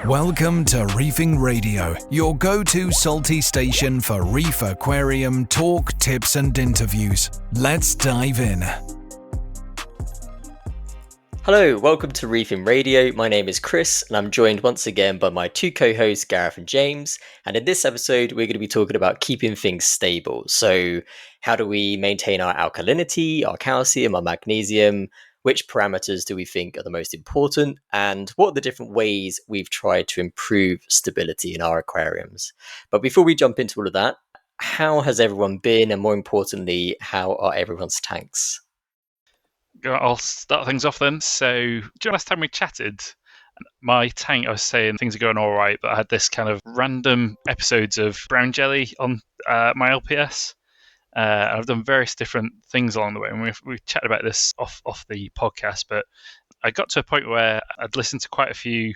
Welcome to Reefing Radio, your go-to salty station for reef aquarium talk, tips and interviews. Let's dive in. Hello, welcome to Reefing Radio. My name is Chris and I'm joined once again by my two co-hosts Gareth and James. And in this episode, we're going to be talking about keeping things stable. So how do we maintain our alkalinity, our calcium, our magnesium? Which parameters do we think are the most important? And what are the different ways we've tried to improve stability in our aquariums? But before we jump into all of that, how has everyone been? And more importantly, how are everyone's tanks? I'll start things off then. So, last time we chatted, my tank, I was saying things are going all right, but I had this kind of random episodes of brown jelly on my LPS. I've done various different things along the way, and we've chatted about this off the podcast, but I got to a point where I'd listened to quite a few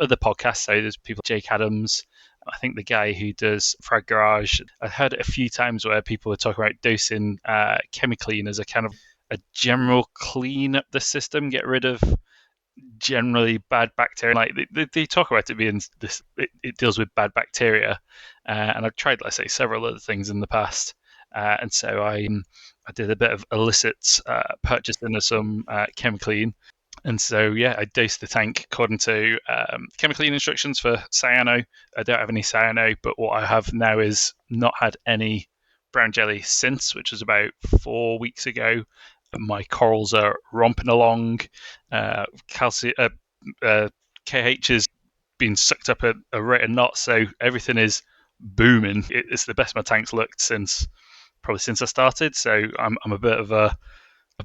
other podcasts. So there's people, Jake Adams, I think the guy who does Frag Garage. I heard it a few times where people were talking about dosing Chemiclean as a kind of a general clean up the system, get rid of generally bad bacteria. Like they talk about it being this, it deals with bad bacteria, and I've tried, let's say, several other things in the past. And so I did a bit of illicit purchasing of some Chemiclean. And so, yeah, I dosed the tank according to Chemiclean instructions for cyano. I don't have any cyano, but what I have now is not had any brown jelly since, which was about 4 weeks ago. My corals are romping along. KH has been sucked up at a rate of knots, so everything is booming. It's the best my tank's looked probably since I started. So I'm a bit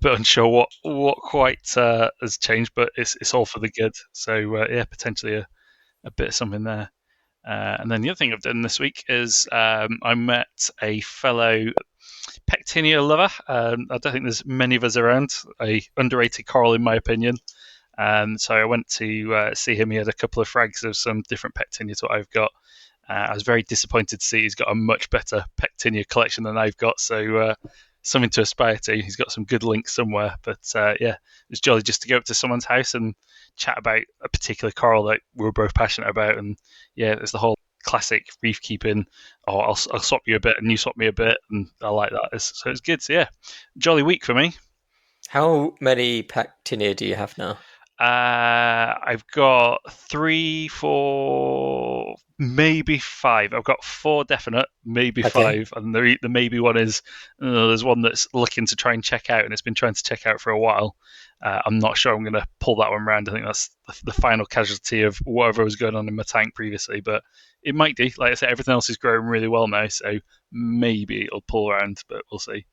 unsure what quite has changed, but it's all for the good. So yeah, potentially a bit of something there. And then the other thing I've done this week is I met a fellow pectinia lover. I don't think there's many of us around. A underrated coral, in my opinion. So I went to see him. He had a couple of frags of some different pectinia to what I've got. I was very disappointed to see he's got a much better pectinia collection than I've got. So something to aspire to. He's got some good links somewhere. But yeah, it was jolly just to go up to someone's house and chat about a particular coral that we were both passionate about. And yeah, there's the whole classic reef keeping. Oh, I'll swap you a bit and you swap me a bit, and I like that. So it's good. So yeah, jolly week for me. How many pectinia do you have now? I've got 3, 4, maybe 5. I've got 4 definite, maybe 5, and the maybe one is there's one that's looking to try and check out, and it's been trying to check out for a while. I'm not sure I'm going to pull that one around. I think that's the final casualty of whatever was going on in my tank previously, but it might do. Like I said, everything else is growing really well now, so maybe it'll pull around, but we'll see.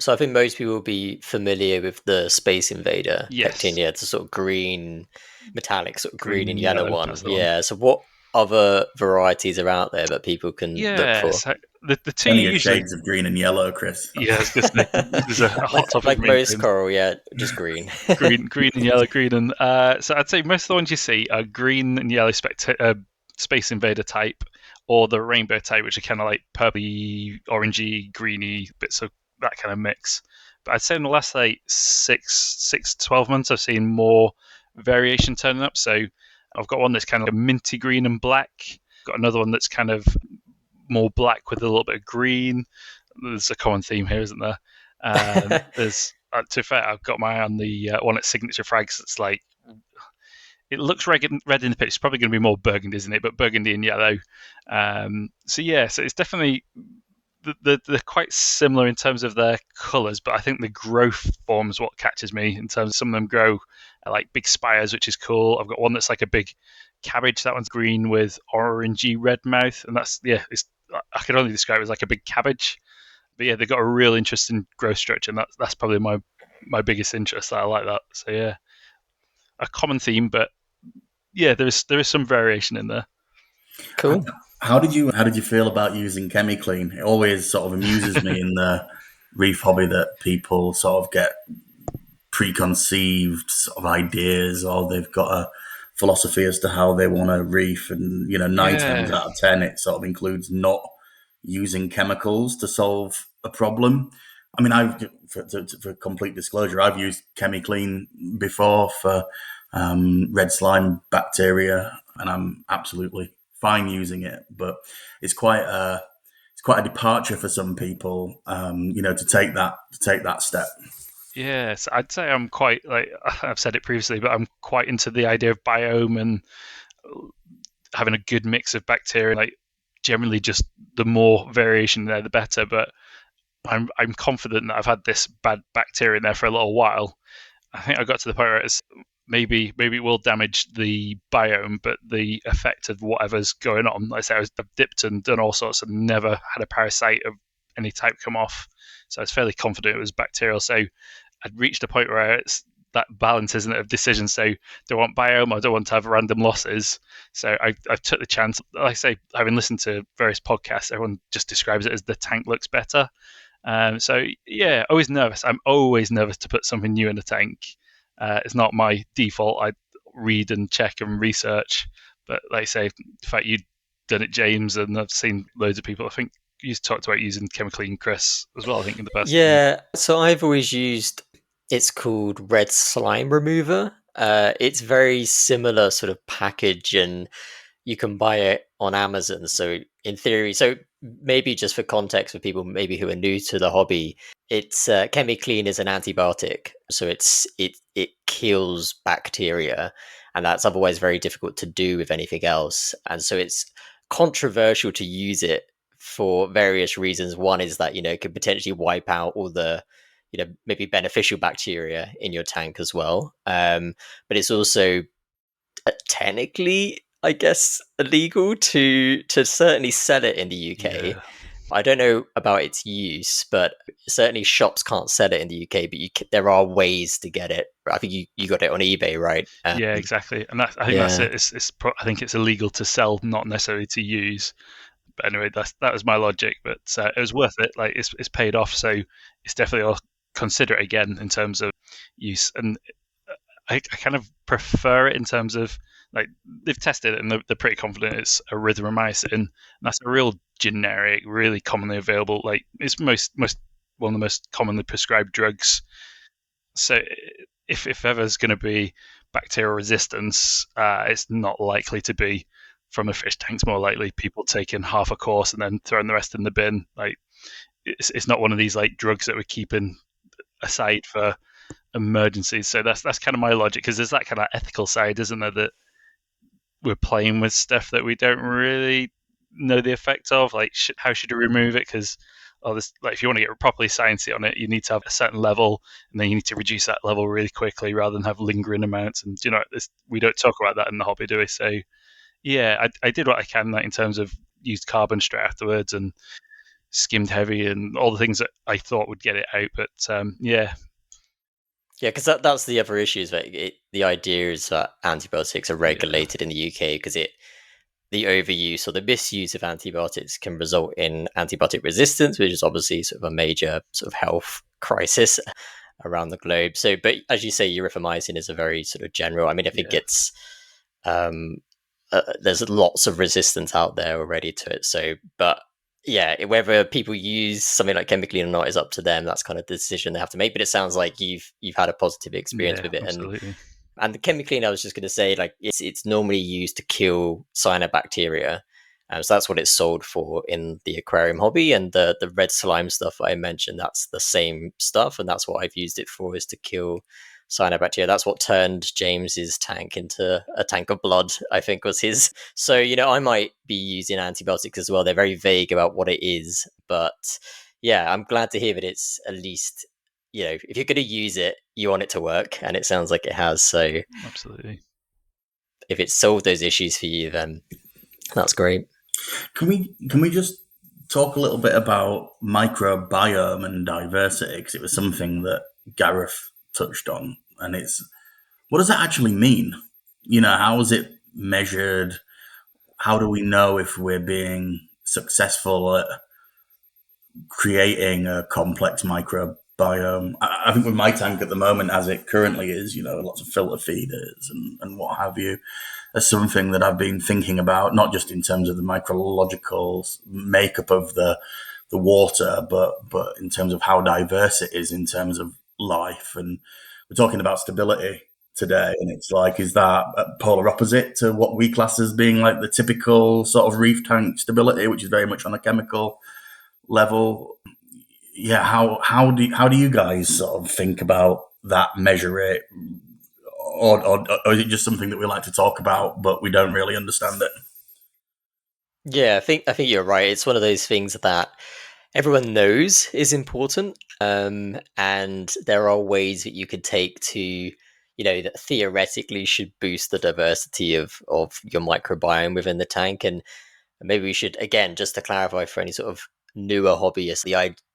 So I think most people will be familiar with the Space Invader pectinia, the sort of green, metallic sort of green and yellow one. Yeah. So what other varieties are out there that people can look for? So the two usually shades of green and yellow, Chris. Yeah, there's a hot topic. Like most coral, yeah, just green. green and yellow, green and so I'd say most of the ones you see are green and yellow Space Invader type, or the rainbow type, which are kind of like purpley, orangey, greeny bits of that kind of mix. But I'd say in the last like 6 to 12 months, I've seen more variation turning up. So I've got one that's kind of minty green and black. Got another one that's kind of more black with a little bit of green. There's a common theme here, isn't there? There's to be fair, I've got my eye on the one at Signature Frags. That's like, it looks red in the picture. It's probably going to be more burgundy, isn't it? But burgundy and yellow. So it's definitely. They're quite similar in terms of their colours, but I think the growth form is what catches me. In terms of some of them grow like big spires, which is cool. I've got one that's like a big cabbage. That one's green with orangey red mouth, and that's I could only describe it as like a big cabbage. But yeah, they've got a real interesting growth structure, and that's probably my biggest interest. I like that. So yeah, a common theme, but yeah, there is some variation in there. Cool. How did you feel about using Chemiclean? It always sort of amuses me in the reef hobby that people sort of get preconceived sort of ideas, or they've got a philosophy as to how they want to reef, and 9 times out of 10 it sort of includes not using chemicals to solve a problem. I mean, for complete disclosure, I've used Chemiclean before for red slime bacteria. and I'm absolutely fine using it. But it's quite a departure for some people, to take that step. Yes, I'd say I'm quite, like I've said it previously, but I'm quite into the idea of biome and having a good mix of bacteria. Like generally, just the more variation there, the better. But I'm confident that I've had this bad bacteria in there for a little while. I think I got to the point where it's maybe it will damage the biome, but the effect of whatever's going on. Like I say, I've dipped and done all sorts and never had a parasite of any type come off. So I was fairly confident it was bacterial. So I'd reached a point where it's that balance, isn't it, of decisions. So do I want biome or do I want to have random losses? So I took the chance. Like I say, having listened to various podcasts, everyone just describes it as the tank looks better. So yeah, always nervous. I'm always nervous to put something new in a tank. It's not my default. I read and check and research. But like I say, the fact you've done it, James, and I've seen loads of people. I think you talked about using Chemiclean, Chris, as well. I think in the past. Yeah, so I've always used. It's called Red Slime Remover. It's very similar sort of package, and you can buy it on Amazon. So in theory, so maybe just for context for people maybe who are new to the hobby, it's Chemiclean is an antibiotic, so it kills bacteria, and that's otherwise very difficult to do with anything else. And so it's controversial to use it for various reasons. One is that it could potentially wipe out all the maybe beneficial bacteria in your tank as well. But it's also technically, I guess, illegal to certainly sell it in the UK. Yeah. I don't know about its use, but certainly shops can't sell it in the UK. But there are ways to get it. I think you got it on eBay, right? Yeah, exactly. And I think that's it. I think it's illegal to sell, not necessarily to use. But anyway, that was my logic. But it was worth it. Like it's paid off. So it's definitely, I'll consider it again in terms of use. And I kind of prefer it in terms of, like, they've tested it and they're pretty confident it's erythromycin. And that's a real generic, really commonly available. Like it's most one of the most commonly prescribed drugs. So if ever there's going to be bacterial resistance, it's not likely to be from a fish tank. It's more likely people taking half a course and then throwing the rest in the bin. Like it's not one of these like drugs that we're keeping aside for emergencies. So that's kind of my logic, because there's that kind of ethical side, isn't there, that we're playing with stuff that we don't really know the effect of. Like how should we remove it? Because if you want to get properly sciencey on it, you need to have a certain level, and then you need to reduce that level really quickly rather than have lingering amounts. And we don't talk about that in the hobby, do we? So yeah, I did what I can, like, in terms of used carbon straight afterwards and skimmed heavy and all the things that I thought would get it out. But yeah, because that's the other issue. Is that the idea is that antibiotics are regulated in the UK because the overuse or the misuse of antibiotics can result in antibiotic resistance, which is obviously sort of a major sort of health crisis around the globe. So, but as you say, erythromycin is a very sort of general. I mean, I think it's there's lots of resistance out there already to it. So, but yeah, whether people use something like Chemiclean or not is up to them. That's kind of the decision they have to make. But it sounds like you've had a positive experience with it. Absolutely. And the Chemiclean, I was just going to say, like, it's normally used to kill cyanobacteria. So that's what it's sold for in the aquarium hobby. And the red slime stuff I mentioned, that's the same stuff. And that's what I've used it for, is to kill cyanobacteria. That's what turned James's tank into a tank of blood, I think was his. So, I might be using antibiotics as well. They're very vague about what it is. But yeah, I'm glad to hear that it's at least, if you're going to use it, you want it to work. And it sounds like it has. So absolutely. If it's solved those issues for you, then that's great. Can we just talk a little bit about microbiome and diversity? Because it was something that Gareth touched on, and what does that actually mean? How is it measured? How do we know if we're being successful at creating a complex microbiome? I think with my tank at the moment, as it currently is, lots of filter feeders and what have you, that's something that I've been thinking about, not just in terms of the micrological makeup of the water, but in terms of how diverse it is in terms of life. And we're talking about stability. today. And it's like, is that polar opposite to what we class as being like the typical sort of reef tank stability, which is very much on a chemical level? Yeah, how do you guys sort of think about that, measure it, or is it just something that we like to talk about but we don't really understand it? Yeah, I think you're right. It's one of those things that everyone knows is important, and there are ways that you could take to, that theoretically should boost the diversity of your microbiome within the tank. And maybe we should, again, just to clarify for any sort of newer hobbyists,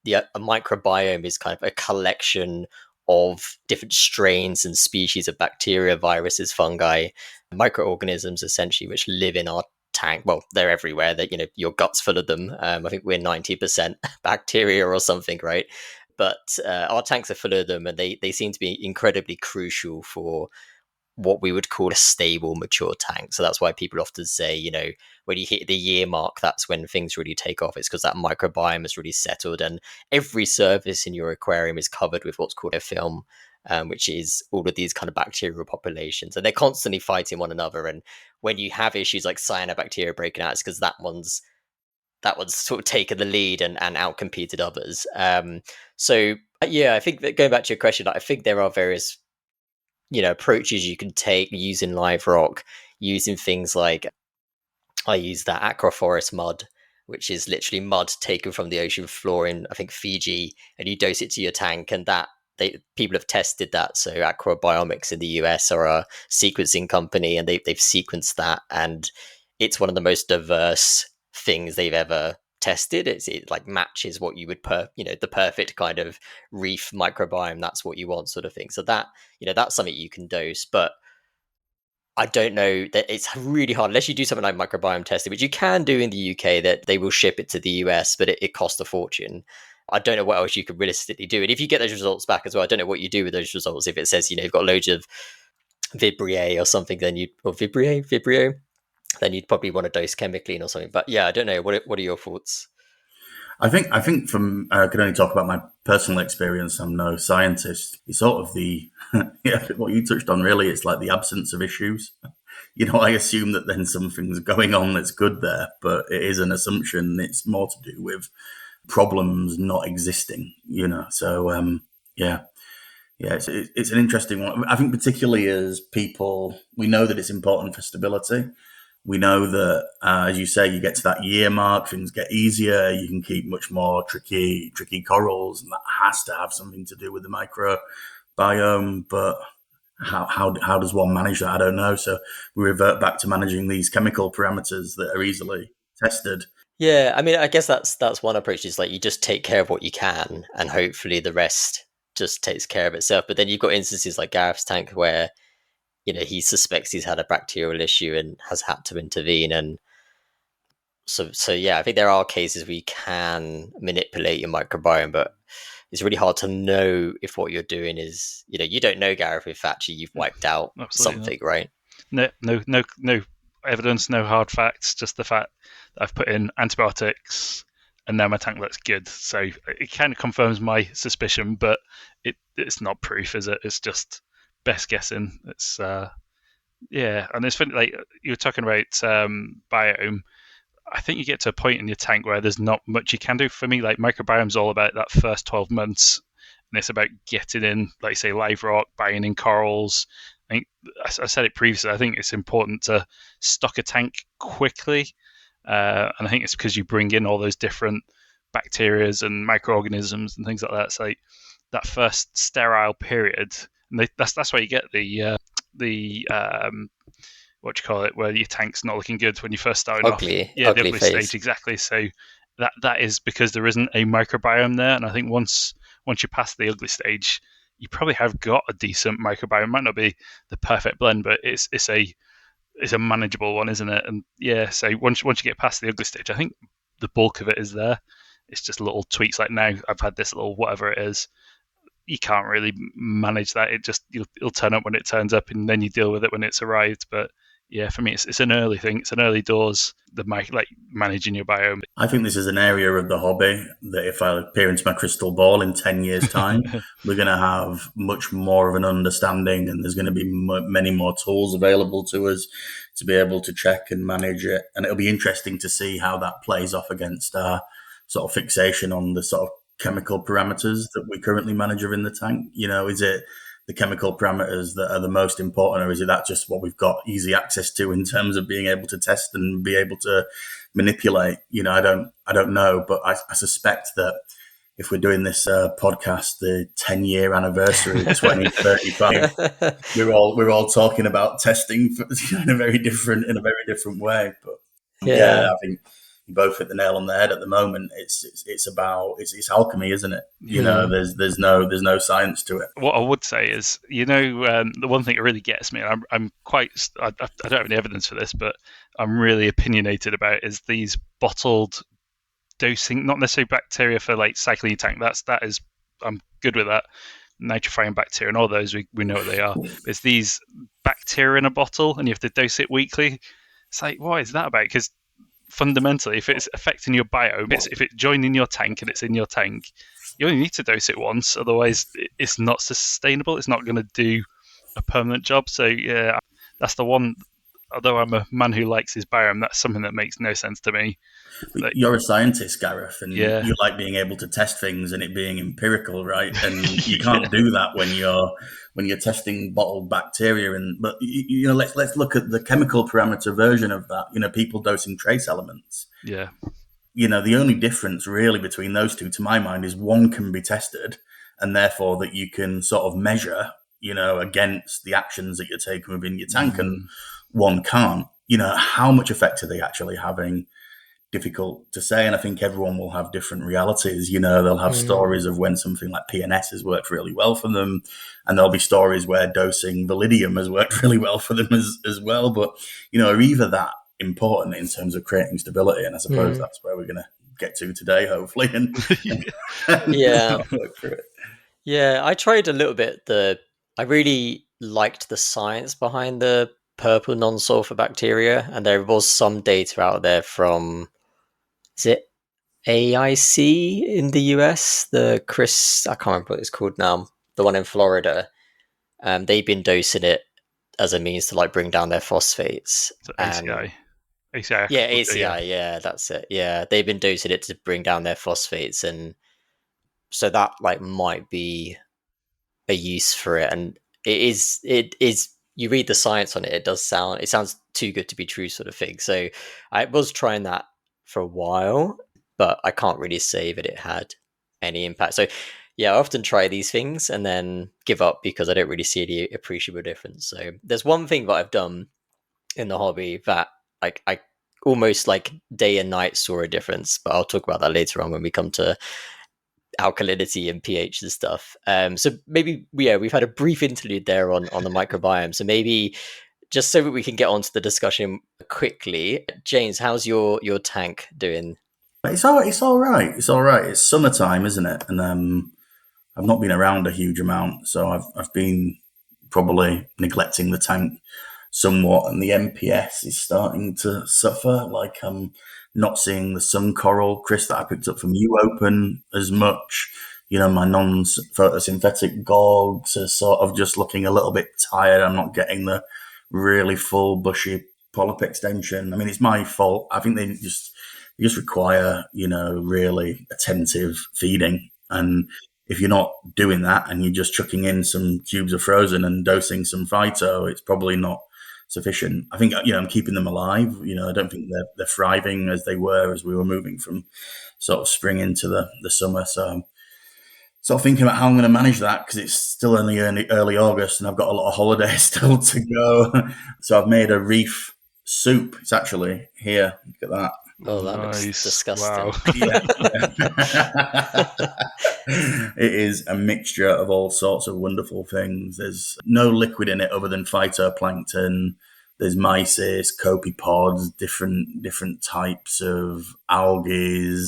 a microbiome is kind of a collection of different strains and species of bacteria, viruses, fungi, microorganisms, essentially, which live in our tank. Well, they're everywhere. That your gut's full of them. I think we're 90% bacteria or something, right? But our tanks are full of them, and they seem to be incredibly crucial for what we would call a stable, mature tank. So that's why people often say, when you hit the year mark, that's when things really take off. It's because that microbiome has really settled, and every surface in your aquarium is covered with what's called a film, which is all of these kind of bacterial populations, and they're constantly fighting one another. And when you have issues like cyanobacteria breaking out, it's because that one's sort of taken the lead and outcompeted others. So yeah, I think that going back to your question, I think there are various approaches you can take using live rock, using things like I use that aquaforest mud, which is literally mud taken from the ocean floor in, I think, Fiji, and you dose it to your tank, and that people have tested that. So Aquabiomics in the US are a sequencing company, and they've sequenced that, and it's one of the most diverse things they've ever tested. It like matches what you would the perfect kind of reef microbiome. That's what you want, sort of thing. So that's something you can dose. But I don't know, that it's really hard unless you do something like microbiome testing, which you can do in the UK, that they will ship it to the US, but it costs a fortune. I don't know what else you could realistically do. And if you get those results back as well, I don't know what you do with those results. If it says, you've got loads of Vibrio or something, or Vibrio, then you'd probably want to dose Chemiclean or something. But yeah, I don't know. What are your thoughts? I think from I can only talk about my personal experience. I'm no scientist. It's sort of the what you touched on. Really, it's like the absence of issues. I assume that then something's going on that's good there, but it is an assumption. It's more to do with problems not existing. So yeah, it's an interesting one. I think particularly as people, we know that it's important for stability. We know that, as you say, you get to that year mark, things get easier. You can keep much more tricky corals, and that has to have something to do with the microbiome. But how does one manage that? I don't know. So we revert back to managing these chemical parameters that are easily tested. Yeah, I mean, I guess that's one approach, is like you just take care of what you can, and hopefully the rest just takes care of itself. But then you've got instances like Gareth's tank where he suspects he's had a bacterial issue and has had to intervene. And so yeah, I think there are cases where you can manipulate your microbiome, but it's really hard to know if what you're doing is, you don't know, Gareth, if actually you've wiped out something, right? No evidence, no hard facts, just the fact that I've put in antibiotics and now my tank looks good. So it kind of confirms my suspicion, but it's not proof, is it? It's just best guessing. It's and it's funny, like you were talking about biome. I think you get to a point in your tank where there's not much you can do. For me, like microbiome's all about that first 12 months, and it's about getting in, like say, live rock, buying in corals. I think I said it previously. I think it's important to stock a tank quickly, and I think it's because you bring in all those different bacterias and microorganisms and things like that. So like that first sterile period, and that's why you get the what do you call it, where your tank's not looking good when you first start off. The ugly phase stage, exactly. So that is because there isn't a microbiome there, and I think once you pass the ugly stage, you probably have got a decent microbiome. It might not be the perfect blend, but it's a manageable one, isn't it? And yeah, so once you get past the ugly stage, I think the bulk of it is there. It's just little tweaks. Like now, I've had this little whatever it is. You can't really manage that. It'll turn up when it turns up, and then you deal with it when it's arrived. But yeah, for me, it's an early thing. It's an early doors, like managing your biome. I think this is an area of the hobby that if I peer into my crystal ball in 10 years' time, we're going to have much more of an understanding, and there's going to be many more tools available to us to be able to check and manage it. And it'll be interesting to see how that plays off against our sort of fixation on the sort of chemical parameters that we currently manage in the tank. Is it the chemical parameters that are the most important, or is it that just what we've got easy access to in terms of being able to test and be able to manipulate? I don't know, but I suspect that if we're doing this podcast, the 10-year anniversary, 2035, we're all talking about testing in a very different way. But yeah, I think you both hit the nail on the head. At the moment, it's about alchemy, isn't it? There's no science to it. What I would say is, the one thing that really gets me, and I don't have any evidence for this, but I'm really opinionated about, is these bottled dosing, not necessarily bacteria for like cycling your tank. That is, I'm good with that. Nitrifying bacteria and all those, we know what they are. But it's these bacteria in a bottle, and you have to dose it weekly. It's like, what is that about? Because fundamentally, if it's affecting your biome, if it's joining your tank and it's in your tank, you only need to dose it once. Otherwise, it's not sustainable. It's not going to do a permanent job. So yeah, that's the one. Although I'm a man who likes his biome, that's something that makes no sense to me. You're a scientist, Gareth, and you like being able to test things and it being empirical, right? And you can't do that when you're testing bottled bacteria. But let's look at the chemical parameter version of that. People dosing trace elements. Yeah. The only difference really between those two, to my mind, is one can be tested, and therefore that you can sort of measure, against the actions that you're taking within your tank, and one can't. How much effect are they actually having? Difficult to say, and I think everyone will have different realities. They'll have stories of when something like PNS has worked really well for them, and there'll be stories where dosing Validium has worked really well for them as well. But are either that important in terms of creating stability, and I suppose that's where we're going to get to today, hopefully. And yeah, work through it. Yeah, I tried a little bit. I really liked the science behind the purple non-sulfur bacteria, and there was some data out there from, is it AIC in the US? I can't remember what it's called now. The one in Florida. They've been dosing it as a means to like bring down their phosphates. So ACI. ACI. Yeah, ACI. Yeah, that's it. Yeah, they've been dosing it to bring down their phosphates, and so that like might be a use for it. And it is. You read the science on it, it sounds too good to be true, sort of thing. So I was trying that for a while, but I can't really say that it had any impact. So yeah, I often try these things and then give up because I don't really see any appreciable difference. So there's one thing that I've done in the hobby that I almost like day and night saw a difference, but I'll talk about that later on when we come to alkalinity and pH and stuff. So maybe we've had a brief interlude there on the microbiome. So maybe just so that we can get onto the discussion quickly, James, how's your tank doing? It's all right. It's all right. It's summertime, isn't it? And I've not been around a huge amount, so I've been probably neglecting the tank somewhat, and the MPS is starting to suffer. Like I'm not seeing the sun coral, Chris, that I picked up from you open as much. My non-photosynthetic gogs are sort of just looking a little bit tired. I'm not getting the really full bushy polyp extension. I mean, it's my fault. I think they just require, really attentive feeding. And if you're not doing that and you're just chucking in some cubes of frozen and dosing some phyto, it's probably not sufficient. I think, I'm keeping them alive. I don't think they're thriving as they were as we were moving from sort of spring into the summer. So sort of thinking about how I'm going to manage that, because it's still only early August and I've got a lot of holidays still to go. So I've made a reef soup. It's actually here. Look at that. Oh, that looks disgusting. Wow. It is a mixture of all sorts of wonderful things. There's no liquid in it other than phytoplankton. There's mysis, copepods, different types of algae.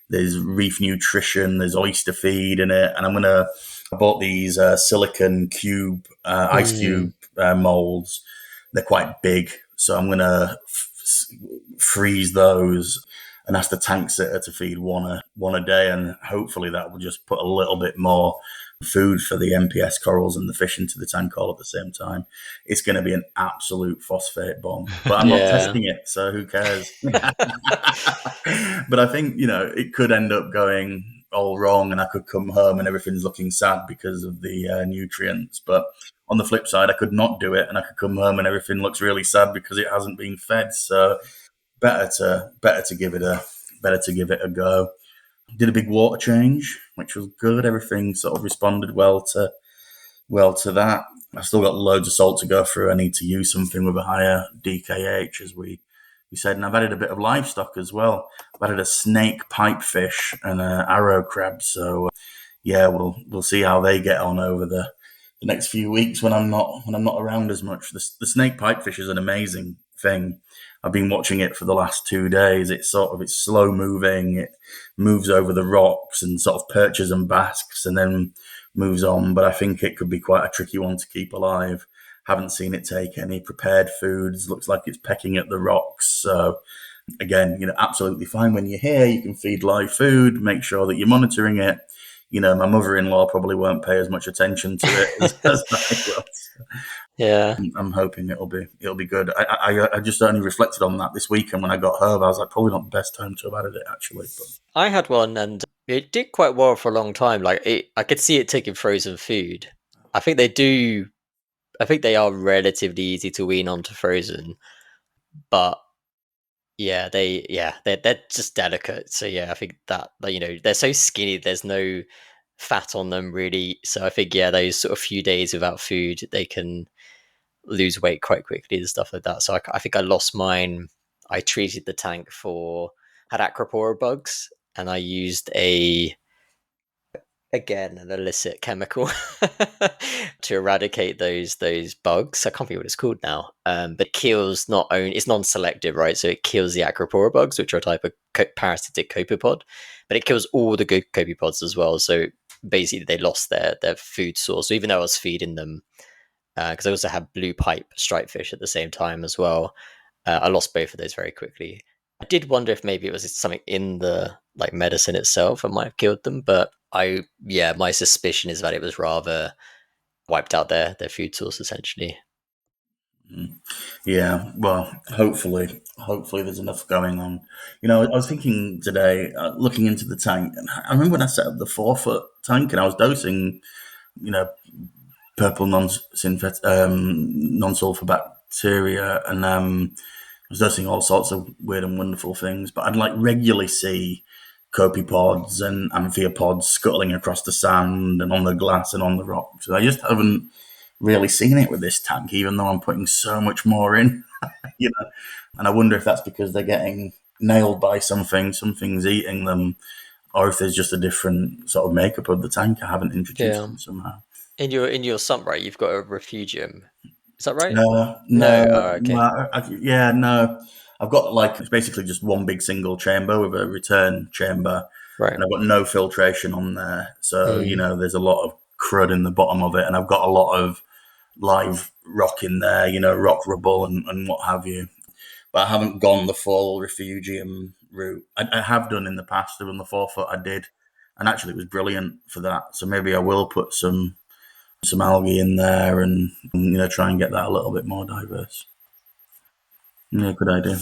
There's reef nutrition. There's oyster feed in it. And I bought these silicon cube, ice cube molds. They're quite big. So I'm going to freeze those and ask the tank sitter to feed one a day, and hopefully that will just put a little bit more food for the MPS corals and the fish into the tank all at the same time. It's going to be an absolute phosphate bomb, but I'm not testing it, so who cares? But I think, it could end up going all wrong, and I could come home and everything's looking sad because of the nutrients. But on the flip side, I could not do it, and I could come home and everything looks really sad because it hasn't been fed. So better to give it a go. Did a big water change, which was good. Everything sort of responded well to that. I've still got loads of salt to go through. I need to use something with a higher DKH, as we said. And I've added a bit of livestock as well. I've added a snake pipefish and an arrow crab. So yeah, we'll see how they get on over the next few weeks when I'm not around as much. The snake pipefish is an amazing thing. I've been watching it for the last 2 days. It's slow moving. It moves over the rocks and sort of perches and basks and then moves on. But I think it could be quite a tricky one to keep alive. Haven't seen it take any prepared foods. Looks like it's pecking at the rocks. So again, absolutely fine. When you're here, you can feed live food, make sure that you're monitoring it. My mother-in-law probably won't pay as much attention to it as I will. Yeah, I'm hoping it'll be good. I just only reflected on that this weekend when I got home. I was like, probably not the best time to have added it, actually. But I had one and it did quite well for a long time. I could see it taking frozen food. I think they are relatively easy to wean onto frozen, but they're just delicate. So yeah, I think that they're so skinny. There's no fat on them really. So I think those sort of few days without food, they can lose weight quite quickly and stuff like that. So I think I lost mine. I treated the tank had acropora bugs, and I used an illicit chemical to eradicate those bugs. I can't think what it's called now. But it kills it's non-selective, right? So it kills the acropora bugs, which are a type of parasitic copepod, but it kills all the good copepods as well. So basically they lost their food source. So even though I was feeding them, because I also had blue pipe striped fish at the same time as well, I lost both of those very quickly. I did wonder if maybe it was something in the medicine itself that might have killed them, but my suspicion is that it was rather wiped out their food source essentially. Yeah, well, hopefully there's enough going on. I was thinking today, looking into the tank, and I remember when I set up the 4-foot tank and I was dosing, purple non-sulfur bacteria, and I was dosing all sorts of weird and wonderful things. But I'd regularly see copepods and amphipods scuttling across the sand and on the glass and on the rocks. I just haven't really seen it with this tank, even though I'm putting so much more in. And I wonder if that's because they're getting nailed by something's eating them, or if there's just a different sort of makeup of the tank. I haven't introduced them somehow. In your sump, right, you've got a refugium. Is that right? No. Oh, okay. No. I've got it's basically just one big single chamber with a return chamber, right, and I've got no filtration on there. So there's a lot of crud in the bottom of it, and I've got a lot of live rock in there, rock rubble and what have you. But I haven't gone the full refugium route. I have done in the past. On the 4-foot I did, and actually it was brilliant for that. So maybe I will put some algae in there and try and get that a little bit more diverse. Yeah, good idea.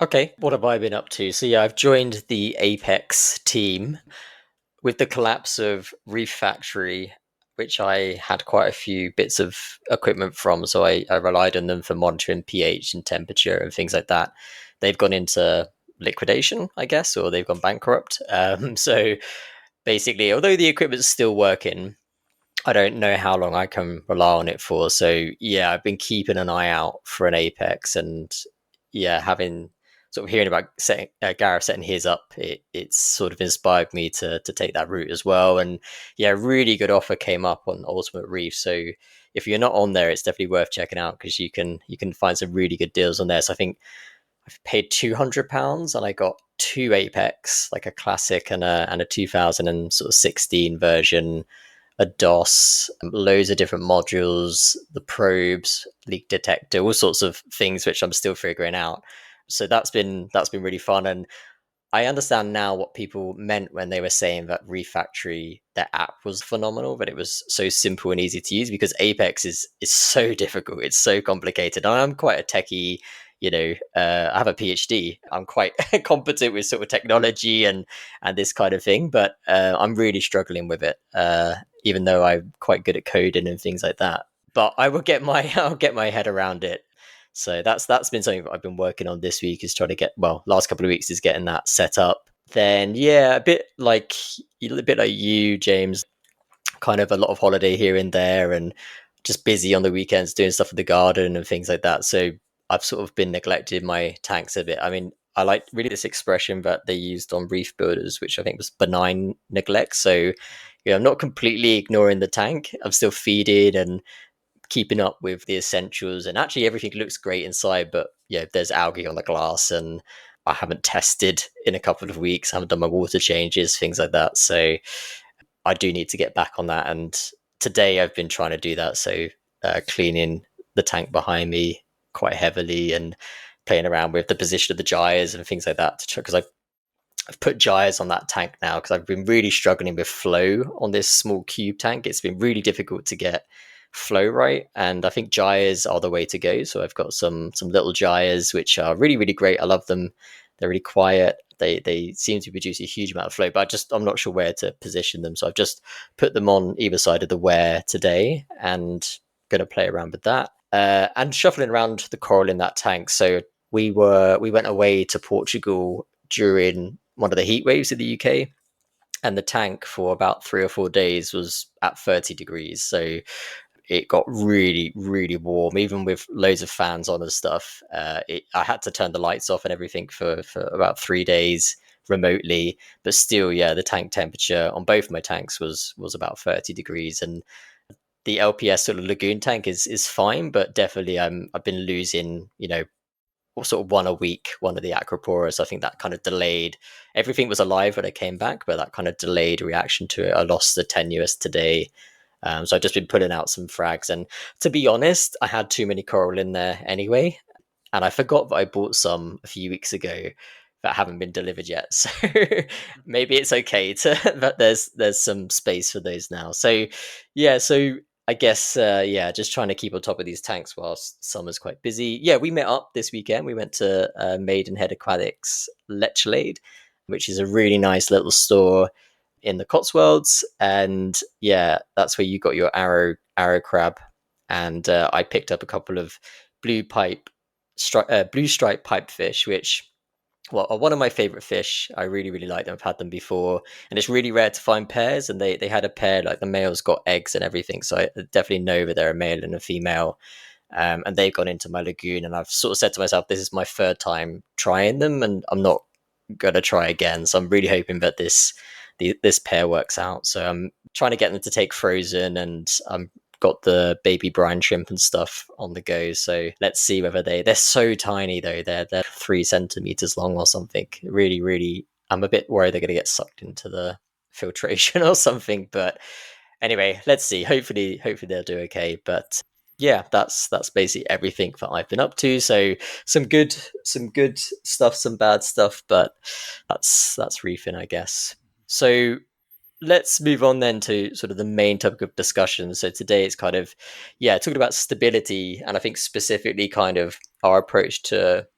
Okay, what have I been up to? So I've joined the Apex team with the collapse of Reef Factory, which I had quite a few bits of equipment from, so I relied on them for monitoring pH and temperature and things like that. They've gone into liquidation, I guess, or they've gone bankrupt. So basically, although the equipment's still working, I don't know how long I can rely on it for. So yeah, I've been keeping an eye out for an Apex, and having sort of hearing about Gareth setting his up, it's sort of inspired me to take that route as well. And really good offer came up on Ultimate Reef. So if you're not on there, it's definitely worth checking out because you can find some really good deals on there. So I think I've paid £200 and I got 2 Apex, like a classic and a 2016 version. a DOS, loads of different modules, the probes, leak detector, all sorts of things which I'm still figuring out. So that's been really fun. And I understand now what people meant when they were saying that Reef Factory, their app was phenomenal, but it was so simple and easy to use, because Apex is so difficult. It's so complicated. And I'm quite a techie, I have a PhD. I'm quite competent with sort of technology and this kind of thing, but I'm really struggling with it, even though I'm quite good at coding and things like that. But I'll get my head around it. So that's been something that I've been working on this week, is trying to get, last couple of weeks is getting that set up. Then a bit like you, James, kind of a lot of holiday here and there, and just busy on the weekends doing stuff in the garden and things like that. So I've sort of been neglecting my tanks a bit. I mean, I like really this expression that they used on reef builders, which I think was benign neglect. So I'm not completely ignoring the tank. I'm still feeding and keeping up with the essentials, and actually everything looks great inside, but there's algae on the glass, and I haven't tested in a couple of weeks, I haven't done my water changes, things like that. So I do need to get back on that, and today I've been trying to do that. So cleaning the tank behind me quite heavily and playing around with the position of the gyres and things like that, because I've put gyres on that tank now, because I've been really struggling with flow on this small cube tank. It's been really difficult to get flow right, and I think gyres are the way to go. So I've got some little gyres which are really, really great. I love them. They're really quiet. They seem to produce a huge amount of flow, but I'm not sure where to position them. So I've just put them on either side of the wear today, and going to play around with that, and shuffling around the coral in that tank. So we went away to Portugal during one of the heat waves in the UK, and the tank for about 3 or 4 days was at 30 degrees. So it got really, really warm, even with loads of fans on and stuff. I had to turn the lights off and everything for about 3 days remotely, but still, the tank temperature on both my tanks was about 30 degrees. And the LPS sort of lagoon tank is fine, but definitely I've been losing, sort of one a week, one of the acroporas. I think that kind of delayed. Everything was alive when I came back, but that kind of delayed reaction to it. I lost the tenuous today. So I've just been putting out some frags, and to be honest, I had too many coral in there anyway, and I forgot that I bought some a few weeks ago that haven't been delivered yet. So maybe it's okay that there's some space for those now. So so I guess just trying to keep on top of these tanks whilst summer's quite busy. Yeah, we met up this weekend. We went to Maidenhead Aquatics Lechlade, which is a really nice little store in the Cotswolds, and that's where you got your arrow crab, and I picked up a couple of blue stripe pipefish, which are one of my favorite fish. I really, really like them. I've had them before, and it's really rare to find pairs, and they had a pair, like the male's got eggs and everything, so I definitely know that they're a male and a female. And they've gone into my lagoon, and I've sort of said to myself, this is my third time trying them, and I'm not gonna try again. So I'm really hoping that this pair works out. So I'm trying to get them to take frozen, and I'm got the baby brine shrimp and stuff on the go. So let's see whether they're so tiny though. They're 3 centimeters long or something. Really, really, I'm a bit worried they're going to get sucked into the filtration or something. But anyway, let's see. Hopefully they'll do okay. But that's basically everything that I've been up to. So some good stuff, some bad stuff, but that's reefing, I guess. So let's move on then to sort of the main topic of discussion. So today it's kind of talking about stability, and I think specifically kind of our approach to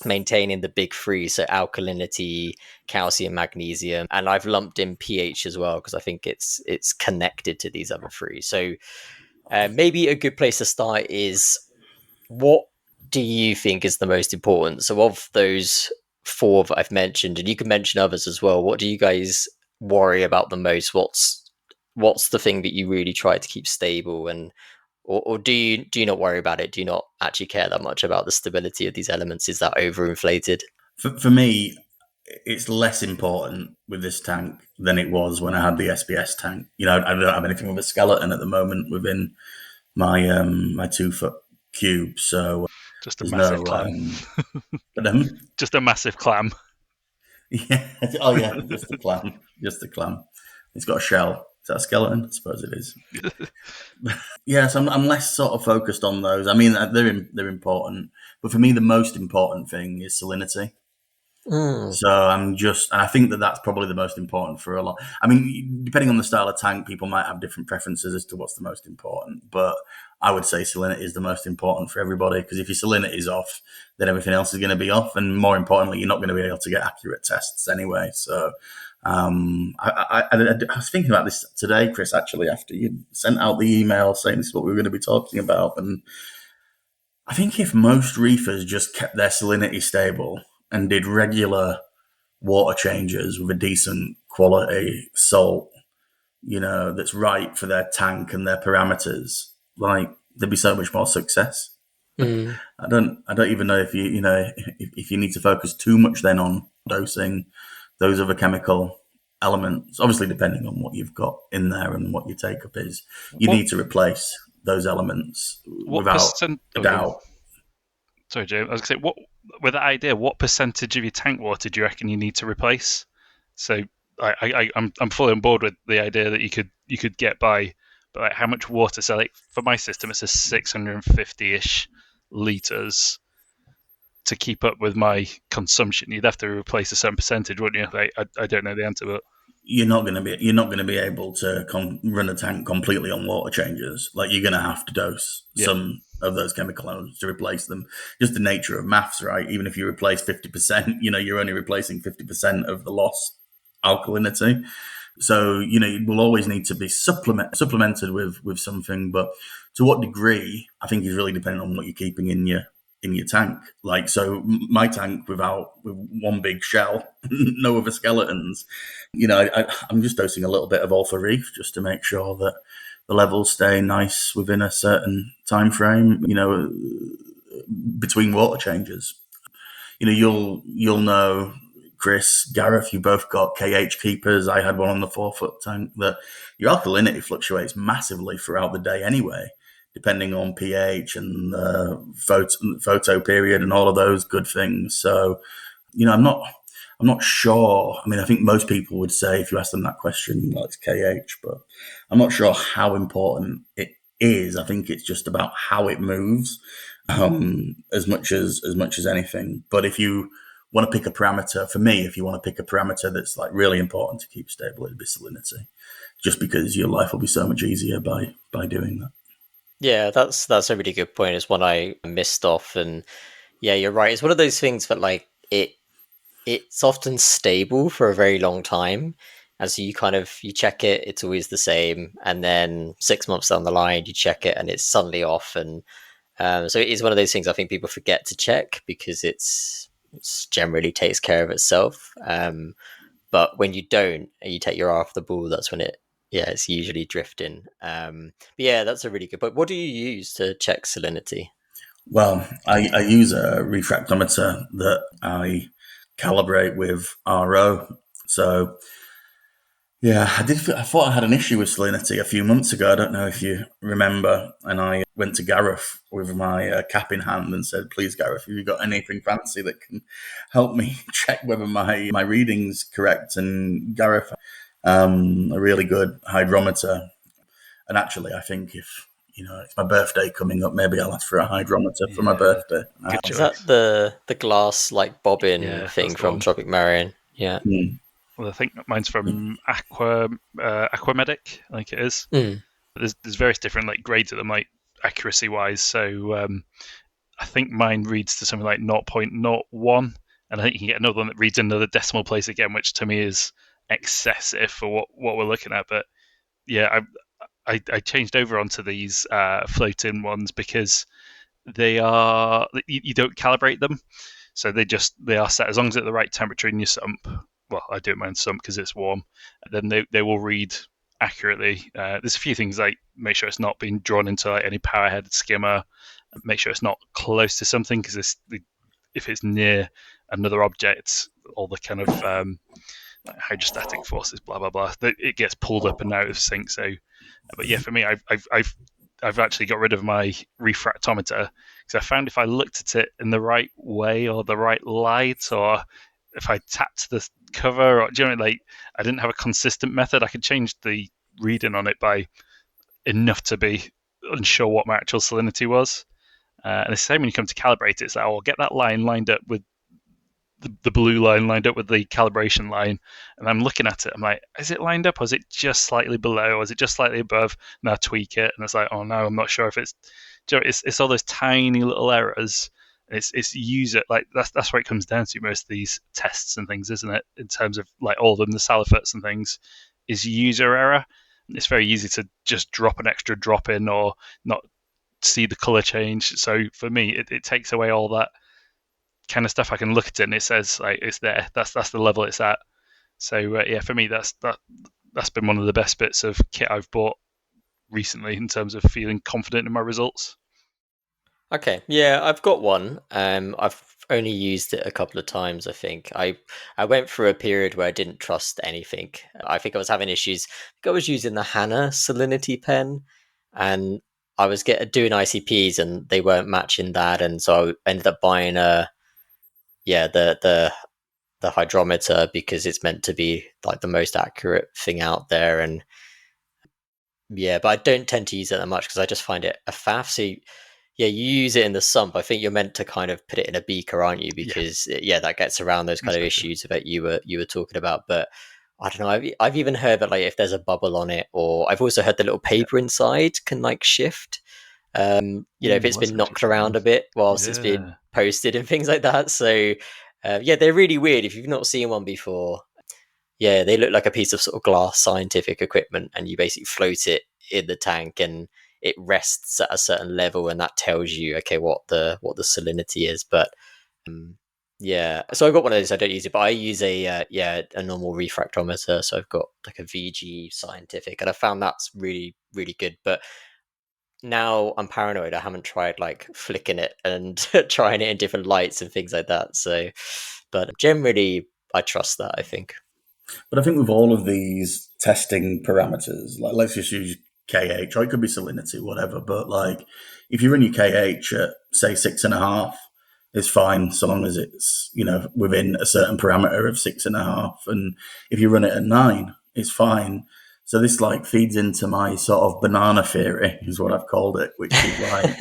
maintaining the big three, so alkalinity, calcium, magnesium, and I've lumped in pH as well, because I think it's connected to these other three. So maybe a good place to start is, what do you think is the most important? So of those 4 that I've mentioned, and you can mention others as well, what do you guys worry about the most? What's the thing that you really try to keep stable, and or do you not worry about it? Do you not actually care that much about the stability of these elements? Is that overinflated? For me, it's less important with this tank than it was when I had the SBS tank. I don't have anything with a skeleton at the moment within my my 2 foot cube, so just a massive clam. Just a massive clam. Yeah. Oh yeah, just a clam. Just a clam. It's got a shell. that a skeleton? I suppose it is. Yeah, so I'm less sort of focused on those. I mean, they're important, but for me, the most important thing is salinity. So I think that's probably the most important for a lot. I mean, depending on the style of tank, people might have different preferences as to what's the most important, but I would say salinity is the most important for everybody, because if your salinity is off, then everything else is going to be off. And more importantly, you're not going to be able to get accurate tests anyway. So I was thinking about this today, Chris, actually, after you sent out the email saying this is what we were going to be talking about. And I think if most reefers just kept their salinity stable and did regular water changes with a decent quality salt, that's right for their tank and their parameters, like, there'd be so much more success. I don't even know if if you need to focus too much then on dosing those other chemical elements. Obviously, depending on what you've got in there and what your take-up is, you need to replace those elements without a doubt. Sorry, James. I was going to say, with that idea, what percentage of your tank water do you reckon you need to replace? So I'm fully on board with the idea that you could get by, but like, how much water? So like for my system, it's a 650-ish liters to keep up with my consumption. You'd have to replace a certain percentage, wouldn't you? Like, I don't know the answer, but you're not going to be able to run a tank completely on water changes. Like, you're going to have to dose some of those chemical elements to replace them. Just the nature of maths, right? Even if you replace 50%, you're only replacing 50% of the lost alkalinity. So, it will always need to be supplemented with something. But to what degree, I think, is really dependent on what you're keeping in your tank. Like, so my tank with one big shell, no other skeletons, I'm just dosing a little bit of Alpha Reef just to make sure that the levels stay nice within a certain time frame, between water changes. You'll know, Chris, Gareth, you both got KH keepers. I had one on the 4-foot tank. That your alkalinity fluctuates massively throughout the day anyway, depending on pH and photo period and all of those good things. So, I'm not sure. I mean, I think most people would say, if you ask them that question, like, it's KH, but I'm not sure how important it is. I think it's just about how it moves, as much as anything. But if you want to pick a parameter, for me, if you want to pick a parameter that's like really important to keep stable, it'd be salinity, just because your life will be so much easier by doing that. Yeah, that's a really good point. It's one I missed off, and yeah, you're right. It's one of those things that, like, it's often stable for a very long time, and so you check it, it's always the same, and then 6 months down the line you check it and it's suddenly off, and so it is one of those things I think people forget to check because it's generally takes care of itself. But when you don't and you take your eye off the ball, that's when it's usually drifting. But yeah, that's a really good point. What do you use to check salinity? Well, I use a refractometer that I calibrate with RO. So, yeah, I thought I had an issue with salinity a few months ago. I don't know if you remember. And I went to Gareth with my cap in hand and said, "Please, Gareth, have you got anything fancy that can help me check whether my reading's correct?" And Gareth, a really good hydrometer. And actually, I think if it's my birthday coming up, maybe I'll ask for a hydrometer for my birthday. Is that the glass, like, bobbin thing from Tropic Marine? Yeah. Well, I think mine's from Aquamedic, I think it is. There's various different, like, grades of them, like, accuracy wise. So I think mine reads to something like 0.01, and I think you can get another one that reads another decimal place again, which to me is excessive for what we're looking at. But yeah, I changed over onto these floating ones because they are, you don't calibrate them, so they are set as long as they're at the right temperature in your sump. Well, I do it in my own sump because it's warm. And then they will read accurately. There's a few things like make sure it's not being drawn into like any power-headed skimmer. Make sure it's not close to something, because if it's near another object, all the kind of like hydrostatic forces, blah blah blah, it gets pulled up and out of sync. So, but yeah, for me, I've actually got rid of my refractometer because I found if I looked at it in the right way or the right light, or if I tapped the cover, or like I didn't have a consistent method. I could change the reading on it by enough to be unsure what my actual salinity was. And the same when you come to calibrate it, it's like, oh, I'll get that line lined up with the blue line lined up with the calibration line, and I'm looking at it. I'm like, is it lined up, or is it just slightly below, or is it just slightly above? And I tweak it, and it's like, oh no, I'm not sure if it's. It's all those tiny little errors. It's user, like that's where it comes down to most of these tests and things, isn't it? In terms of like all of them, the salifets and things, is user error. It's very easy to just drop an extra drop in or not see the color change. So for me, it takes away all that kind of stuff. I can look at it and it says like it's there. That's the level it's at. So yeah, for me, that's been one of the best bits of kit I've bought recently in terms of feeling confident in my results. Okay, yeah, I've got one. I've only used it a couple of times. I think I went through a period where I didn't trust anything. I think I was having issues. I think I was using the Hannah salinity pen, and I was doing ICPs, and they weren't matching that, and so I ended up buying the hydrometer because it's meant to be like the most accurate thing out there, and yeah, but I don't tend to use it that much because I just find it a faff. So yeah, you use it in the sump. I think you're meant to kind of put it in a beaker, aren't you? Because that gets around those kind of issues that you were talking about. But I don't know. I've even heard that like if there's a bubble on it, or I've also heard the little paper inside can like shift. If it's been knocked around a bit whilst it's been posted and things like that. So they're really weird. If you've not seen one before, yeah, they look like a piece of sort of glass scientific equipment, and you basically float it in the tank, and it rests at a certain level, and that tells you what the salinity is. But so I've got one of those. I don't use it, but I use a normal refractometer. So I've got like a VG scientific, and I found that's really, really good. But now I'm paranoid. I haven't tried like flicking it and trying it in different lights and things like that. So, but generally I trust that, I think. But I think with all of these testing parameters, like let's just use KH, or it could be salinity, whatever. But like if you run your KH at say 6.5, it's fine so long as it's within a certain parameter of 6.5. And if you run it at 9, it's fine. So this like feeds into my sort of banana theory, is what I've called it, which is like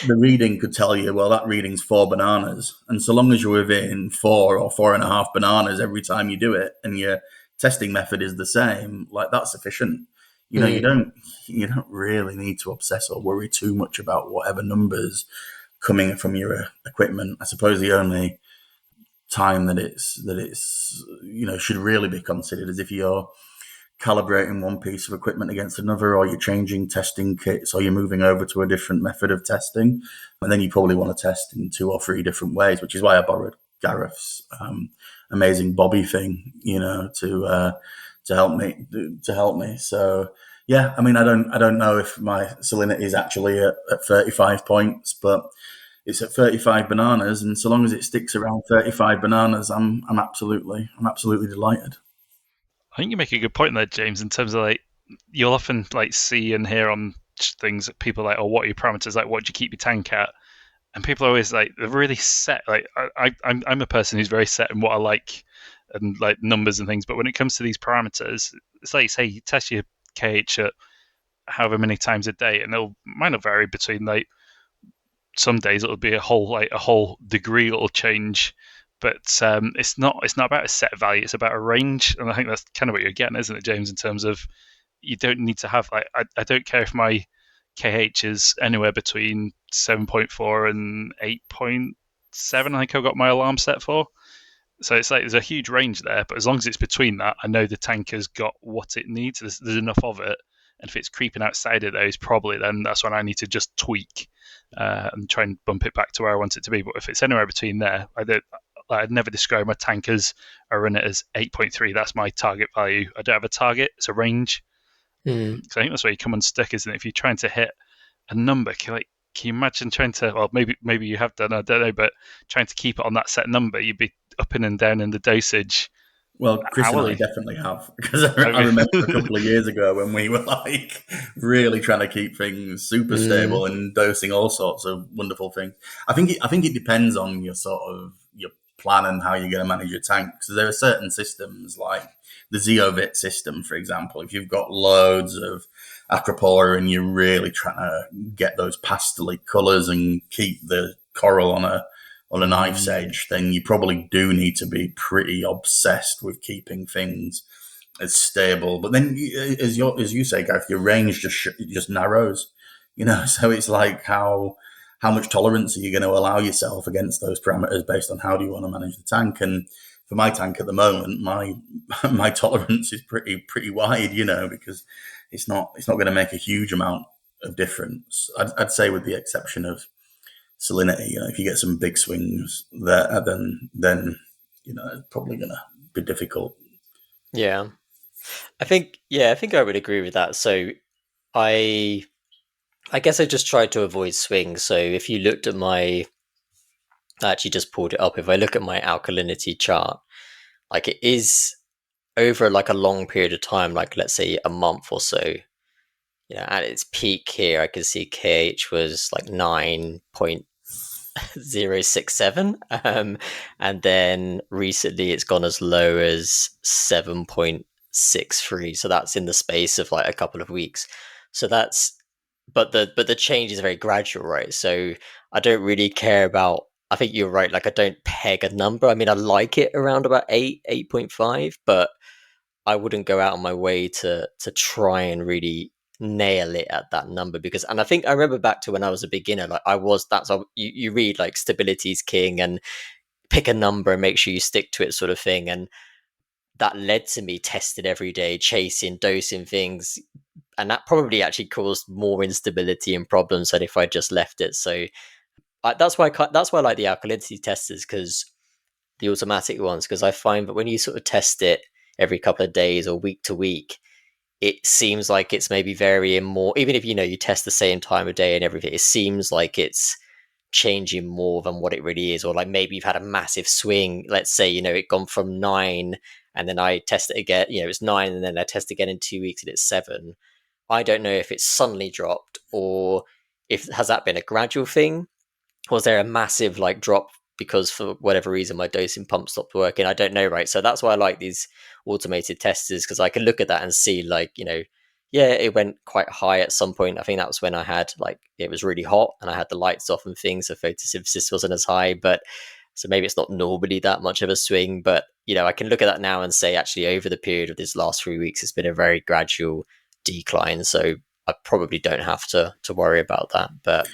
the reading could tell you, well, that reading's 4 bananas. And so long as you're within 4 or 4.5 bananas every time you do it, and your testing method is the same, like that's sufficient. You don't really need to obsess or worry too much about whatever numbers coming from your equipment. I suppose the only time that it's should really be considered is if you're calibrating one piece of equipment against another, or you're changing testing kits, or you're moving over to a different method of testing, and then you probably want to test in 2 or 3 different ways, which is why I borrowed Gareth's amazing Bobby thing, to help me. So yeah, I mean, I don't know if my salinity is actually at 35 points, but it's at 35 bananas, and so long as it sticks around 35 bananas, I'm absolutely delighted. I think you make a good point there, James, in terms of like you'll often like see and hear on things that people are like, oh, what are your parameters? Like, what do you keep your tank at? And people are always like, they're really set. Like, I'm a person who's very set in what I like and like numbers and things. But when it comes to these parameters, it's like, say, you test your KH at however many times a day, and might not vary between like some days it'll be a whole degree it'll change. But it's not about a set value. It's about a range, and I think that's kind of what you're getting, isn't it, James? In terms of you don't need to have like I don't care if my KH is anywhere between 7.4 and 8.7. I think I've got my alarm set for. So it's like there's a huge range there, but as long as it's between that, I know the tank has got what it needs. There's enough of it, and if it's creeping outside of those, probably then that's when I need to just tweak and try and bump it back to where I want it to be. But if it's anywhere between there, I'd never describe my tank as I run it as 8.3. That's my target value. I don't have a target. It's a range. Because I think that's where you come unstuck, isn't it? If you're trying to hit a number, can you imagine trying to? Well, maybe you have done. I don't know, but trying to keep it on that set number, you'd be up and down in the dosage. Well, Chris and I definitely have, because I remember a couple of years ago when we were like really trying to keep things super stable and dosing all sorts of wonderful things. I think it depends on your sort of your plan and how you're going to manage your tank. So there are certain systems like the Zeovit system, for example. If you've got loads of acropora and you're really trying to get those pastely colours and keep the coral on a knife's edge, then you probably do need to be pretty obsessed with keeping things as stable. But then, as you say, Gareth, your range just narrows. So it's like how much tolerance are you going to allow yourself against those parameters based on how do you want to manage the tank? And for my tank at the moment, my tolerance is pretty wide, because it's not going to make a huge amount of difference. I'd say, with the exception of salinity, if you get some big swings there, then it's probably going to be difficult. Yeah, I think I would agree with that. So I guess I just tried to avoid swings. So if you looked at I actually just pulled it up. If I look at my alkalinity chart, like it is over like a long period of time, like let's say a month or so, at its peak here, I can see KH was like 9.067. And then recently it's gone as low as 7.63. So that's in the space of like a couple of weeks. So but the change is very gradual, right? So I don't really care about, I think you're right, like I don't peg a number. I mean, I like it around about 8.5, but I wouldn't go out of my way to try and really nail it at that number, because, and I think I remember back to when I was a beginner, like that's how you read like stability is king and pick a number and make sure you stick to it sort of thing. And that led to me testing every day, chasing, dosing things, and that probably actually caused more instability and problems than if I just left it. So that's why I like the alkalinity testers, because the automatic ones, because I find that when you sort of test it every couple of days or week to week, it seems like it's maybe varying more. Even if you test the same time of day and everything, it seems like it's changing more than what it really is. Or like maybe you've had a massive swing. Let's say it gone from 9, and then I test it again. It's 9, and then I test again in 2 weeks, and it's 7. I don't know if it's suddenly dropped, or has that been a gradual thing? Was there a massive like drop because for whatever reason my dosing pump stopped working? I don't know, right? So that's why I like these automated testers, because I can look at that and see like, yeah, it went quite high at some point. I think that was when I had like, it was really hot and I had the lights off and things, so photosynthesis wasn't as high, but so maybe it's not normally that much of a swing. But I can look at that now and say actually over the period of this last 3 weeks it's been a very gradual decline, so I probably don't have to worry about that. But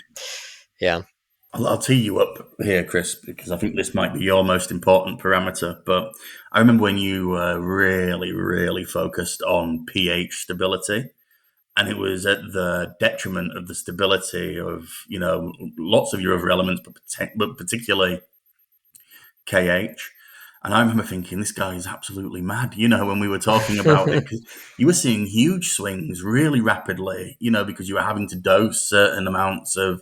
yeah, I'll tee you up here, Chris, because I think this might be your most important parameter. But I remember when you were really, really focused on pH stability, and it was at the detriment of the stability of, lots of your other elements, but particularly KH. And I remember thinking, this guy is absolutely mad, when we were talking about it, because you were seeing huge swings really rapidly, because you were having to dose certain amounts of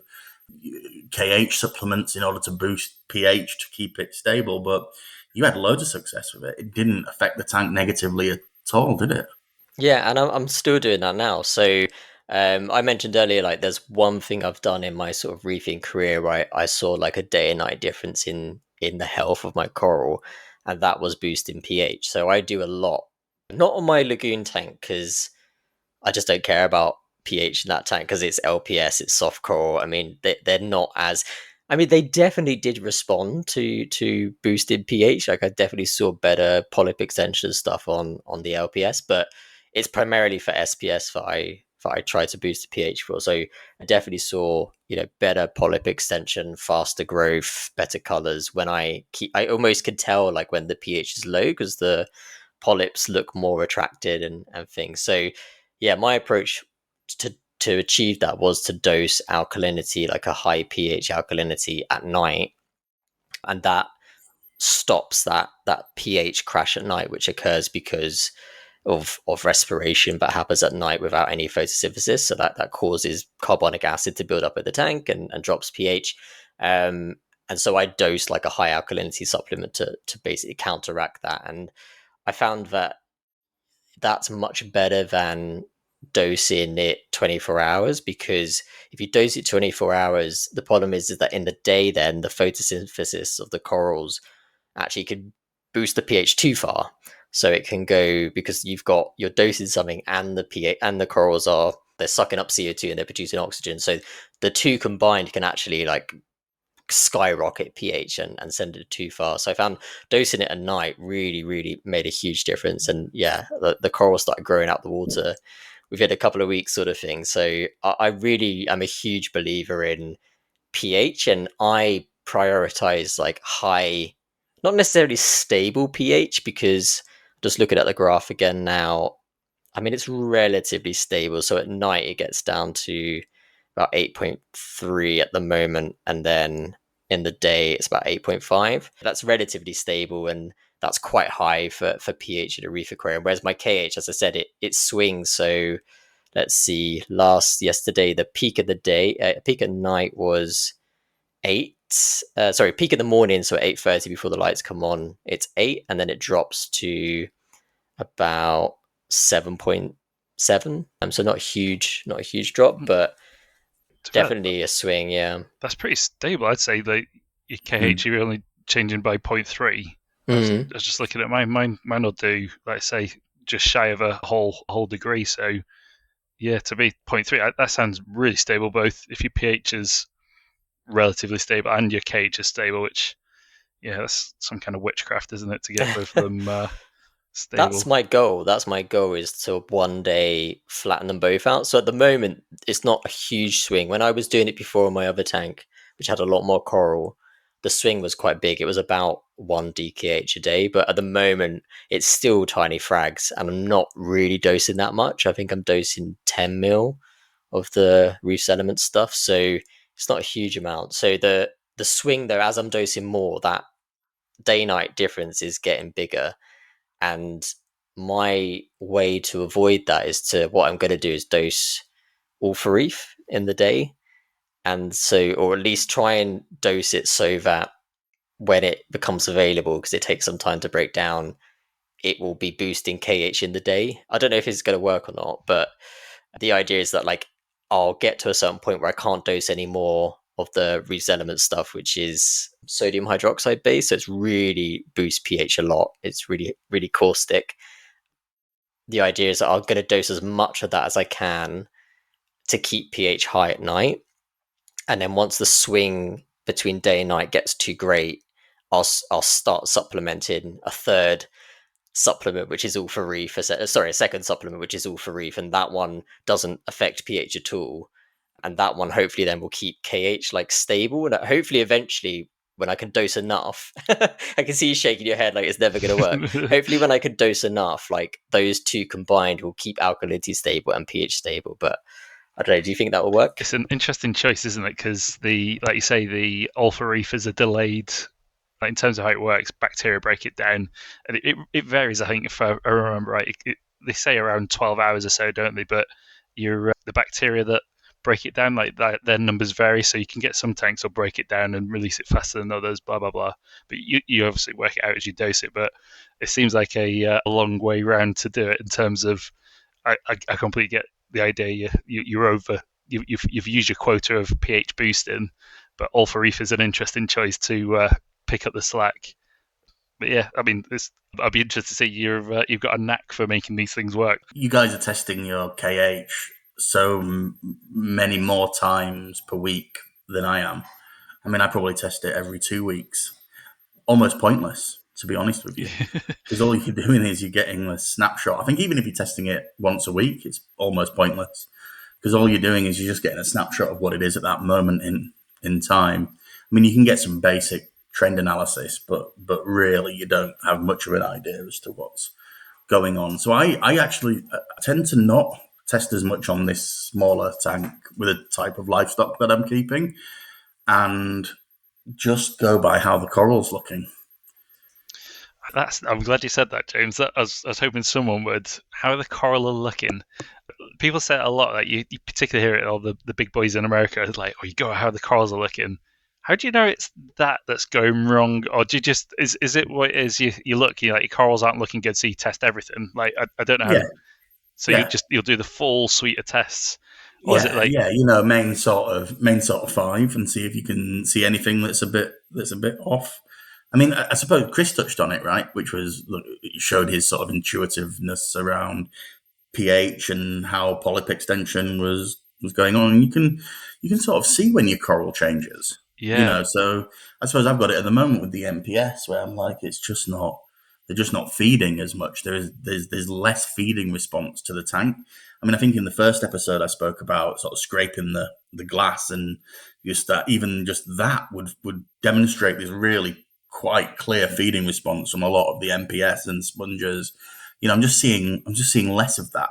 KH supplements in order to boost pH to keep it stable. But you had loads of success with it. It didn't affect the tank negatively at all, did it? Yeah, and I'm still doing that now. So I mentioned earlier, like there's one thing I've done in my sort of reefing career where I saw like a day and night difference in the health of my coral, and that was boosting pH. So I do a lot, not on my lagoon tank, because I just don't care about pH in that tank, because it's LPS, it's soft coral. I mean, they're not as. I mean, they definitely did respond to boosted pH. Like I definitely saw better polyp extension stuff on the LPS, but it's primarily for SPS that I try to boost the pH for. So I definitely saw better polyp extension, faster growth, better colors. When I almost could tell like when the pH is low, because the polyps look more attracted and things. So yeah, my approach to achieve that was to dose alkalinity, like a high pH alkalinity at night, and that stops that pH crash at night, which occurs because of respiration, but happens at night without any photosynthesis. So that causes carbonic acid to build up at the tank and drops pH. And so I dosed like a high alkalinity supplement to basically counteract that. And I found that that's much better than dosing it 24 hours, because if you dose it 24 hours, the problem is that in the day then the photosynthesis of the corals actually can boost the pH too far. So it can go, because you're dosing something and the pH and the corals they're sucking up CO2 and they're producing oxygen. So the two combined can actually like skyrocket pH and send it too far. So I found dosing it at night really, really made a huge difference. And yeah, the corals started growing out the water within a couple of weeks, sort of thing. So I really am a huge believer in pH, and I prioritize like high, not necessarily stable pH, because just looking at the graph again now, I mean, it's relatively stable. So at night, it gets down to about 8.3 at the moment. And then in the day, it's about 8.5. That's relatively stable. And that's quite high for pH in a reef aquarium. Whereas my KH, as I said, it swings. So let's see, yesterday, the peak of the day, peak at night was 8. Peak in the morning. So at 8:30 before the lights come on, it's 8. And then it drops to about 7.7. So not a huge drop, but definitely a swing. Yeah, that's pretty stable. I'd say that your KH you're only changing by 0.3. I was just looking at mine will do, like say, just shy of a whole degree. So yeah, to be 0.3, that sounds really stable. Both if your pH is relatively stable and your KH is stable, which that's some kind of witchcraft, isn't it, to get both of them stable. That's my goal. Is to one day flatten them both out. So at the moment, it's not a huge swing. When I was doing it before in my other tank, which had a lot more coral, the swing was quite big. It was about 1 DKH a day. But at the moment, it's still tiny frags, and I'm not really dosing that much. I think I'm dosing 10 mil of the reef element stuff. So it's not a huge amount. So the swing, though, as I'm dosing more, that day-night difference is getting bigger. And my way to avoid that what I'm going to do is dose all for reef in the day. And so, or at least try and dose it so that when it becomes available, because it takes some time to break down, it will be boosting KH in the day. I don't know if it's going to work or not, but the idea is that like I'll get to a certain point where I can't dose any more of the reef element stuff, which is sodium hydroxide based. So it's really boosts pH a lot. It's really, really caustic. The idea is that I'm going to dose as much of that as I can to keep pH high at night. And then once the swing between day and night gets too great, I'll start supplementing a third supplement, which is all for reef. A second supplement, which is all for reef. And that one doesn't affect pH at all. And that one hopefully then will keep KH like stable. And hopefully eventually when I can dose enough, I can see you shaking your head like it's never going to work. Hopefully when I can dose enough, like those two combined will keep alkalinity stable and pH stable. But I don't know, do you think that will work? It's an interesting choice, isn't it? Because like you say, the alpha reef is a delayed, like in terms of how it works, bacteria break it down. And it varies, I think, if I remember right. They say around 12 hours or so, don't they? But the bacteria that break it down, like that, their numbers vary. So you can get some tanks will break it down and release it faster than others, blah, blah, blah. But you obviously work it out as you dose it. But it seems like a long way round to do it in terms of, I completely get the idea you're over, you've used your quota of pH boosting, but alpha reef is an interesting choice to pick up the slack. But yeah, I mean, I'd be interested to see you've got a knack for making these things work. You guys are testing your KH so many more times per week than I am. I mean, I probably test it every 2 weeks. Almost pointless, to be honest with you, because all you're doing is you're getting a snapshot. I think even if you're testing it once a week, it's almost pointless, because all you're doing is you're just getting a snapshot of what it is at that moment in time. I mean, you can get some basic trend analysis, but really you don't have much of an idea as to what's going on. So I actually tend to not test as much on this smaller tank with a type of livestock that I'm keeping, and just go by how the coral's looking. I'm glad you said that, James. I was hoping someone would. How the coral are looking. People say it a lot. Like you particularly hear it all the big boys in America. It's like, oh, you go how the corals are looking. How do you know it's that's going wrong, or do you just is it what it is? You look, like your corals aren't looking good, so you test everything. Like I don't know how. Yeah. So you'll do the full suite of tests. Or is it like main sort of 5, and see if you can see anything that's a bit off. I mean, I suppose Chris touched on it, right? Which was, look, it showed his sort of intuitiveness around pH and how polyp extension was going on. And you can sort of see when your coral changes. Yeah. So I suppose I've got it at the moment with the MPS where I'm like, they're just not feeding as much. There's less feeding response to the tank. I mean, I think in the first episode I spoke about sort of scraping the glass, and just that, even just that would demonstrate this really quite clear feeding response from a lot of the MPS and sponges. I'm just seeing less of that,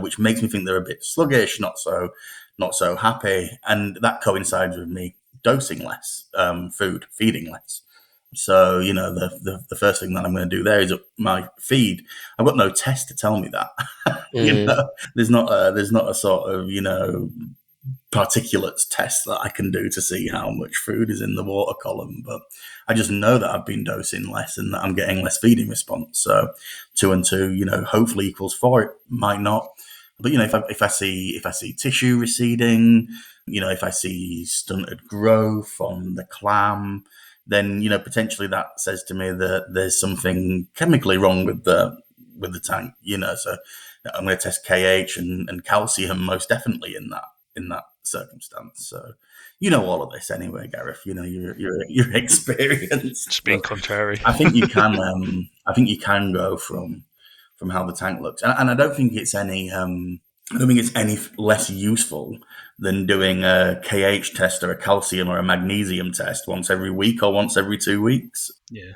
which makes me think they're a bit sluggish, not so happy, and that coincides with me dosing less food, feeding less. So, the first thing that I'm going to do there is up my feed. I've got no test to tell me that. There's not a sort of, particulates test that I can do to see how much food is in the water column. But I just know that I've been dosing less and that I'm getting less feeding response. So 2 and 2, hopefully equals 4. It might not. But, if I see tissue receding, if I see stunted growth on the clam, then, potentially that says to me that there's something chemically wrong with the tank, So I'm going to test KH and calcium most definitely in that circumstance. So, all of this anyway, Gareth, you're experienced. Just being contrary. I think you can go from how the tank looks. And I don't think it's any less useful than doing a KH test or a calcium or a magnesium test once every week or once every 2 weeks. Yeah.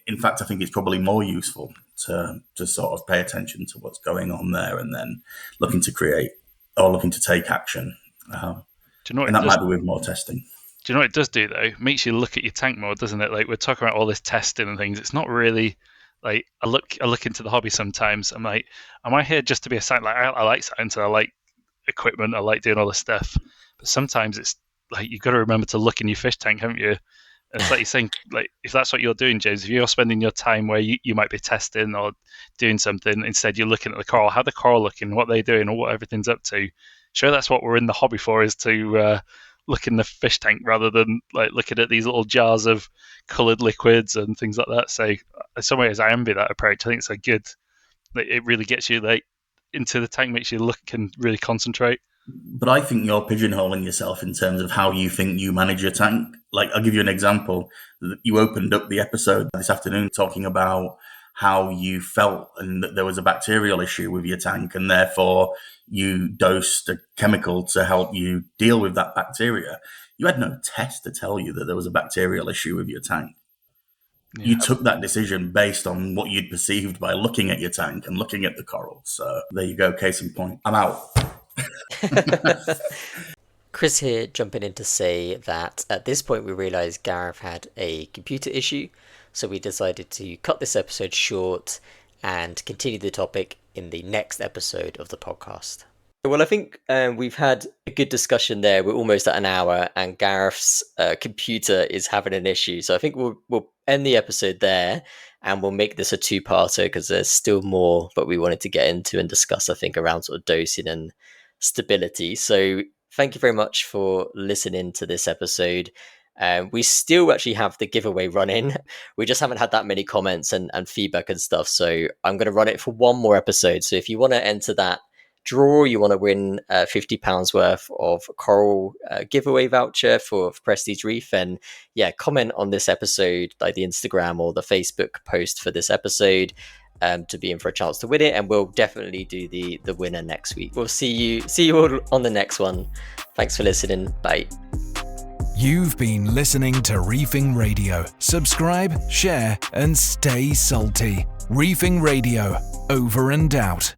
In fact, I think it's probably more useful to sort of pay attention to what's going on there and then looking to create or looking to take action. And that might be with more testing. Do you know what it does do, though? It makes you look at your tank more, doesn't it? Like, we're talking about all this testing and things. It's not really... Like, I look into the hobby sometimes. I'm like, am I here just to be a scientist? Like, I like science, I like equipment, I like doing all this stuff. But sometimes it's like, you've got to remember to look in your fish tank, haven't you? And it's like you're saying, like, if that's what you're doing, James, if you're spending your time where you might be testing or doing something, instead you're looking at the coral, how the coral looking, what they're doing, or what everything's up to. Sure, that's what we're in the hobby for, is to look in the fish tank rather than like looking at these little jars of coloured liquids and things like that. So in some ways I envy that approach. I think it's a good, like, it really gets you like into the tank, makes you look and really concentrate. But I think you're pigeonholing yourself in terms of how you think you manage your tank. Like, I'll give you an example. You opened up the episode this afternoon talking about how you felt and that there was a bacterial issue with your tank, and therefore you dosed a chemical to help you deal with that bacteria. You had no test to tell you that there was a bacterial issue with your tank. Yeah. You took that decision based on what you'd perceived by looking at your tank and looking at the coral. So there you go, case in point. I'm out. Chris here, jumping in to say that at this point we realised Gareth had a computer issue, so we decided to cut this episode short and continue the topic in the next episode of the podcast. Well, I think we've had a good discussion there. We're almost at an hour, and Gareth's computer is having an issue. So I think we'll end the episode there, and we'll make this a two-parter because there's still more that we wanted to get into and discuss, I think, around sort of dosing and stability. So thank you very much for listening to this episode. We still actually have the giveaway running. We just haven't had that many comments and feedback and stuff. So I'm going to run it for one more episode. So if you want to enter that draw, you want to win £50 worth of coral giveaway voucher for Prestige Reef, and comment on this episode, like the Instagram or the Facebook post for this episode, to be in for a chance to win it, and we'll definitely do the winner next week. We'll see you all on the next one. Thanks for listening. Bye. You've been listening to Reefing Radio. Subscribe, share, and stay salty. Reefing Radio, over and out.